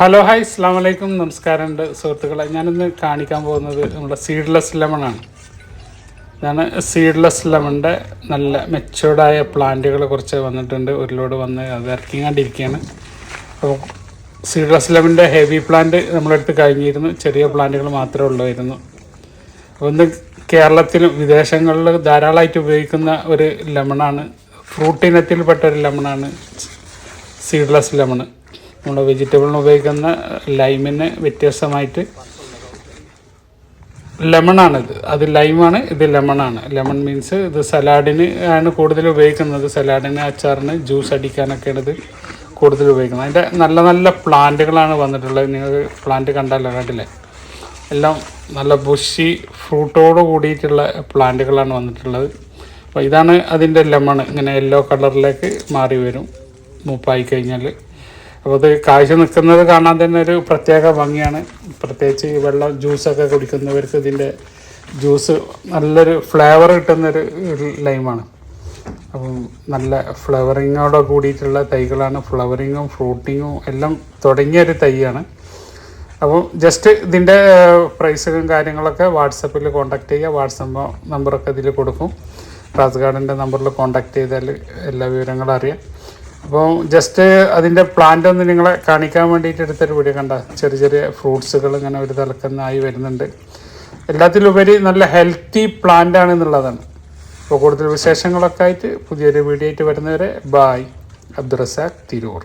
Hello hi അസ്സാം വലൈക്കും നമസ്കാരമുണ്ട് സുഹൃത്തുക്കളെ. ഞാനിന്ന് കാണിക്കാൻ പോകുന്നത് നമ്മുടെ സീഡ്ലെസ് ലെമണാണ്. ഞാൻ സീഡ്ലെസ് ലെമണിൻ്റെ നല്ല മെച്ചുവേർഡായ പ്ലാന്റുകൾ കുറച്ച് വന്നിട്ടുണ്ട്. ഒരു ലോഡ് വന്ന് അത് ഇറക്കിക്കൊണ്ടിരിക്കുകയാണ്. അപ്പോൾ സീഡ്ലെസ് ലെമണിൻ്റെ ഹെവി പ്ലാന്റ് നമ്മളെടുത്ത് കഴിഞ്ഞിരുന്നു. ചെറിയ പ്ലാന്റുകൾ മാത്രമേ ഉള്ളായിരുന്നു. അപ്പോൾ ഇന്ന് കേരളത്തിലും വിദേശങ്ങളിലും ധാരാളമായിട്ട് ഉപയോഗിക്കുന്ന ഒരു ലെമണാണ്. ഫ്രൂട്ട് ഇനത്തിൽപ്പെട്ട ഒരു ലെമണാണ് സീഡ്ലെസ് ലെമൺ. നമ്മൾ വെജിറ്റബിളിന് ഉപയോഗിക്കുന്ന ലൈമിന് വ്യത്യസ്തമായിട്ട് ലെമണാണിത്. അത് ലൈമാണ്, ഇത് ലെമണാണ്. ലെമൺ മീൻസ് ഇത് സലാഡിന് ആണ് കൂടുതൽ ഉപയോഗിക്കുന്നത്. സലാഡിന്, അച്ചാറിന്, ജ്യൂസ് അടിക്കാനൊക്കെയാണ് ഇത് കൂടുതൽ ഉപയോഗിക്കുന്നത്. അതിൻ്റെ നല്ല നല്ല പ്ലാന്റുകളാണ് വന്നിട്ടുള്ളത്. നിങ്ങൾ പ്ലാന്റ് കണ്ടാലോ, കണ്ടില്ലേ? എല്ലാം നല്ല ബുഷി ഫ്രൂട്ടോട് കൂടിയിട്ടുള്ള പ്ലാന്റുകളാണ് വന്നിട്ടുള്ളത്. അപ്പോൾ ഇതാണ് അതിൻ്റെ ലെമൺ. ഇങ്ങനെ യെല്ലോ കളറിലേക്ക് മാറി വരും മൂപ്പായി കഴിഞ്ഞാൽ. അപ്പോൾ അത് കാഴ്ച നിൽക്കുന്നത് കാണാൻ തന്നെ ഒരു പ്രത്യേക ഭംഗിയാണ്. പ്രത്യേകിച്ച് ഈ വെള്ളം ജ്യൂസൊക്കെ കുടിക്കുന്നവർക്ക് ഇതിൻ്റെ ജ്യൂസ് നല്ലൊരു ഫ്ലേവർ കിട്ടുന്നൊരു ലൈമാണ്. അപ്പം നല്ല ഫ്ലവറിങ്ങോട് കൂടിയിട്ടുള്ള തൈകളാണ്. ഫ്ലവറിങ്ങും ഫ്രൂട്ടിങ്ങും എല്ലാം തുടങ്ങിയൊരു തൈയാണ്. അപ്പോൾ ജസ്റ്റ് ഇതിൻ്റെ പ്രൈസും കാര്യങ്ങളൊക്കെ വാട്സപ്പിൽ കോൺടാക്റ്റ് ചെയ്യുക. വാട്സപ്പ് നമ്പറൊക്കെ ഇതിൽ കൊടുക്കും. റാസ് ഗാർഡൻ്റെ നമ്പറിൽ കോൺടാക്റ്റ് ചെയ്താൽ എല്ലാ വിവരങ്ങളും അറിയാം. അപ്പോൾ ജസ്റ്റ് അതിൻ്റെ പ്ലാന്റ് ഒന്ന് നിങ്ങളെ കാണിക്കാൻ വേണ്ടിയിട്ട് എടുത്തൊരു വീഡിയോ കണ്ട. ചെറിയ ചെറിയ ഫ്രൂട്ട്സുകൾ ഇങ്ങനെ ഒരു തലക്കുന്നായി വരുന്നുണ്ട്. എല്ലാത്തിലുപരി നല്ല ഹെൽത്തി പ്ലാന്റ് ആണ് എന്നുള്ളതാണ്. അപ്പോൾ കൂടുതൽ വിശേഷങ്ങളൊക്കെ ആയിട്ട് പുതിയൊരു വീഡിയോ ആയിട്ട് വരുന്നവരെ ബായ്. അബ്ദുറസാഖ് തിരൂർ.